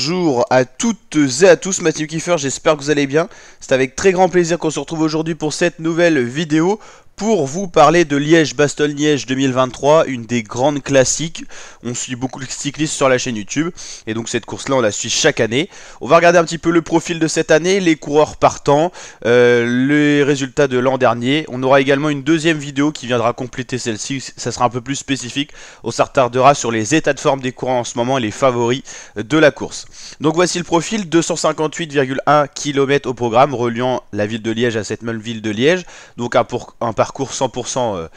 Bonjour à toutes et à tous, Mathieu Kiefer, j'espère que vous allez bien. C'est avec très grand plaisir qu'on se retrouve aujourd'hui pour cette nouvelle vidéo pour vous parler de Liège-Bastogne-Liège 2023, une des grandes classiques. On suit beaucoup de cyclistes sur la chaîne YouTube et donc cette course-là on la suit chaque année. On va regarder un petit peu le profil de cette année, les coureurs partants, les résultats de l'an dernier. On aura également une deuxième vidéo qui viendra compléter celle-ci, ça sera un peu plus spécifique. On s'attardera sur les états de forme des coureurs en ce moment et les favoris de la course. Donc voici le profil, 258,1 km au programme reliant la ville de Liège à cette même ville de Liège. Donc un parcours 100%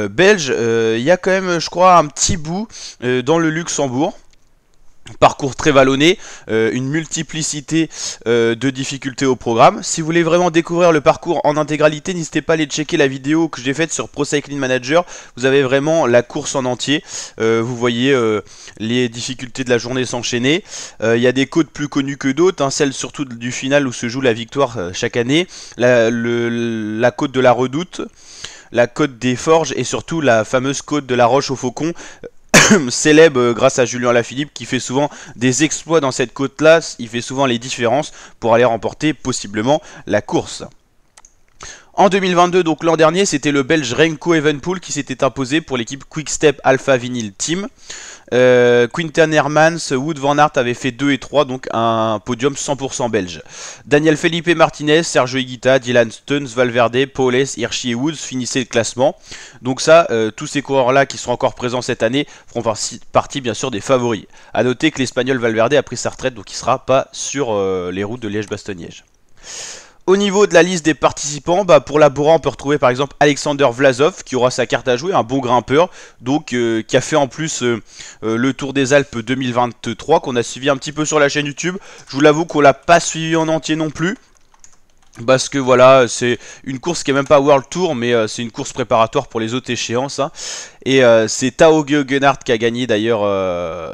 belge. Il y a quand même, je crois, un petit bout dans le Luxembourg. Parcours très vallonné, une multiplicité de difficultés au programme. Si vous voulez vraiment découvrir le parcours en intégralité, n'hésitez pas à aller checker la vidéo que j'ai faite sur Pro Cycling Manager. Vous avez vraiment la course en entier. Vous voyez les difficultés de la journée s'enchaîner. Il y a des côtes plus connues que d'autres, hein, celle surtout du final où se joue la victoire chaque année. La côte de la Redoute, la côte des Forges et surtout la fameuse côte de la Roche au Faucon. Célèbre grâce à Julien Alaphilippe qui fait souvent des exploits dans cette côte là, il fait souvent les différences pour aller remporter possiblement la course. En 2022, donc l'an dernier, c'était le Belge Remco Evenepoel qui s'était imposé pour l'équipe Quick-Step Alpha Vinyl Team. Quinten Hermans, Wout van Aert avait fait 2 et 3, donc un podium 100% belge. Daniel Felipe Martinez, Sergio Higuita, Dylan Teuns, Valverde, Powless, Hirschi et Woods finissaient le classement. Donc ça, tous ces coureurs-là qui sont encore présents cette année feront partie bien sûr des favoris. A noter que l'Espagnol Valverde a pris sa retraite, donc il ne sera pas sur les routes de Liège-Bastogne-Liège. Au niveau de la liste des participants, pour la Bora, on peut retrouver par exemple Alexander Vlasov qui aura sa carte à jouer, un bon grimpeur, donc qui a fait en plus le Tour des Alpes 2023 qu'on a suivi un petit peu sur la chaîne YouTube. Je vous l'avoue qu'on l'a pas suivi en entier non plus. Parce que voilà, c'est une course qui est même pas World Tour, mais c'est une course préparatoire pour les autres échéances. Hein. Et c'est Tao Geoghenaert qui a gagné d'ailleurs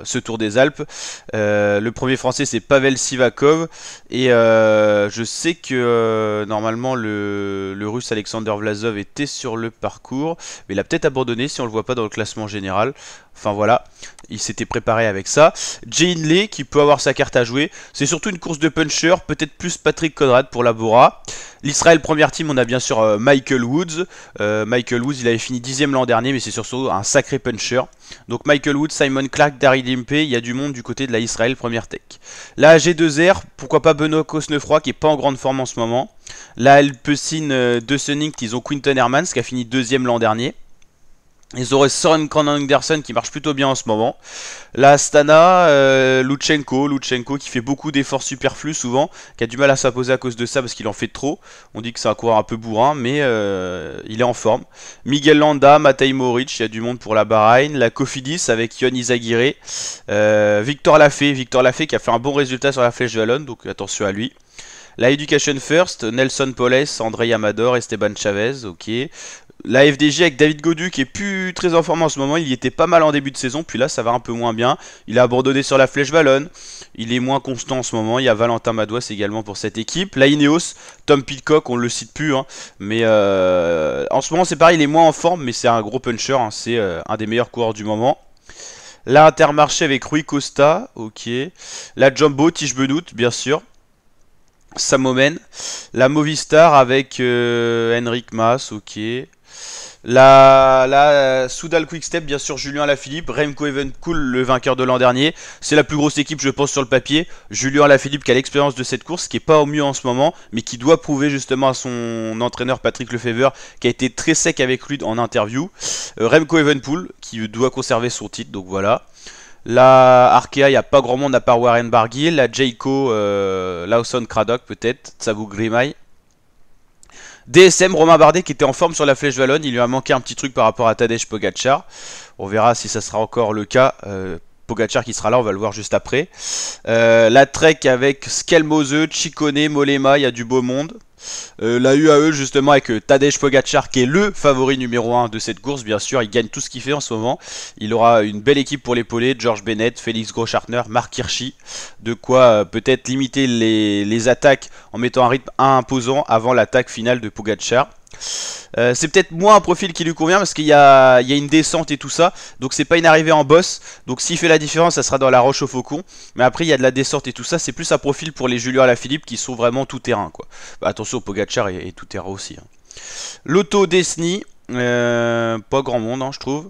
ce Tour des Alpes. Le premier français c'est Pavel Sivakov. Et je sais que normalement le russe Alexander Vlasov était sur le parcours. Mais il a peut-être abandonné si on le voit pas dans le classement général. Enfin voilà, il s'était préparé avec ça. Jay Hindley qui peut avoir sa carte à jouer. C'est surtout une course de puncher, peut-être plus Patrick Conrad pour la Bora. L'Israël Première Team, on a bien sûr Michael Woods. Michael Woods, il avait fini 10ème l'an dernier, mais c'est surtout un sacré puncher. Donc Michael Woods, Simon Clark, Daryl Impey, il y a du monde du côté de la Israël Première Tech. La G2R, pourquoi pas Benoît Cosnefroy qui est pas en grande forme en ce moment. La Alpecin de Sunning, ils ont Quinten Hermans qui a fini 2ème l'an dernier. Ils auraient Søren Kragh Andersen qui marche plutôt bien en ce moment. La Astana, Lutsenko qui fait beaucoup d'efforts superflus souvent, qui a du mal à s'imposer à cause de ça parce qu'il en fait trop. On dit que c'est un coureur un peu bourrin, mais il est en forme. Miguel Landa, Matej Moric, il y a du monde pour la Bahreïn. La Cofidis avec Yon Izagirre. Victor Lafay qui a fait un bon résultat sur la Flèche Wallonne, donc attention à lui. La Education First, Nelson Powless, André Amador, Esteban Chavez, ok. La FDJ avec David Gaudu qui est plus très en forme en ce moment, il y était pas mal en début de saison, puis là ça va un peu moins bien. Il a abandonné sur la Flèche Wallonne, il est moins constant en ce moment, il y a Valentin Madouas également pour cette équipe. La Ineos, Tom Pidcock, on le cite plus, hein, mais en ce moment c'est pareil, il est moins en forme, mais c'est un gros puncher, hein, c'est un des meilleurs coureurs du moment. La Intermarché avec Rui Costa, ok. La Jumbo, Tish Benoît, bien sûr. Samomen. La Movistar avec Henrik Mas, ok. La Soudal Quick-Step, bien sûr, Julien Alaphilippe, Remco Evenepoel, le vainqueur de l'an dernier. C'est la plus grosse équipe, je pense, sur le papier. Julien Alaphilippe qui a l'expérience de cette course, qui est pas au mieux en ce moment, mais qui doit prouver justement à son entraîneur Patrick Lefevre, qui a été très sec avec lui en interview. Remco Evenepoel, qui doit conserver son titre, donc voilà. La Arkea, il n'y a pas grand monde à part Warren Barguil. La Jayco, Lawson Craddock peut-être, Tsabou Grimay. DSM, Romain Bardet qui était en forme sur la Flèche Wallonne, il lui a manqué un petit truc par rapport à Tadej Pogacar. On verra si ça sera encore le cas. Pogacar qui sera là, on va le voir juste après. La Trek avec Skelmose, Ciccone, Mollema, il y a du beau monde. La UAE justement avec Tadej Pogacar qui est le favori numéro 1 de cette course, bien sûr, il gagne tout ce qu'il fait en ce moment. Il aura une belle équipe pour l'épauler, George Bennett, Félix Groschartner, Marc Hirschi, de quoi peut-être limiter les attaques en mettant un rythme imposant avant l'attaque finale de Pogacar. C'est peut-être moins un profil qui lui convient parce qu'il y a une descente et tout ça. Donc c'est pas une arrivée en boss. Donc s'il fait la différence, ça sera dans la roche au faucon. Mais après il y a de la descente et tout ça. C'est plus un profil pour les Julien Alaphilippe qui sont vraiment tout terrain quoi. Bah, attention, Pogacar est tout terrain aussi. Hein. L'auto Destiny, pas grand monde hein, je trouve.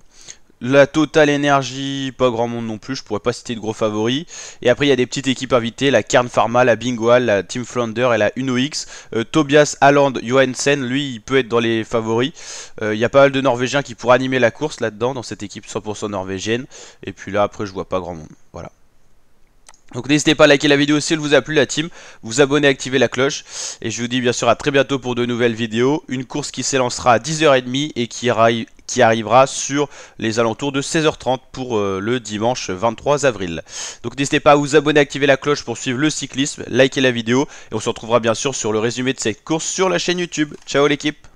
La Total Energy, pas grand monde non plus, je pourrais pas citer de gros favoris. Et après il y a des petites équipes invitées, la Cairn Pharma, la Bingoal, la Team Flounder et la UnoX. Tobias Haaland Johansen, lui il peut être dans les favoris. Il y a pas mal de Norvégiens qui pourraient animer la course là-dedans, dans cette équipe 100% norvégienne. Et puis là après je vois pas grand monde, voilà. Donc n'hésitez pas à liker la vidéo si elle vous a plu la team, vous abonner, activer la cloche. Et je vous dis bien sûr à très bientôt pour de nouvelles vidéos. Une course qui s'élancera à 10h30 et qui arrivera sur les alentours de 16h30 pour le dimanche 23 avril. Donc n'hésitez pas à vous abonner, activer la cloche pour suivre le cyclisme, liker la vidéo. Et on se retrouvera bien sûr sur le résumé de cette course sur la chaîne YouTube. Ciao l'équipe!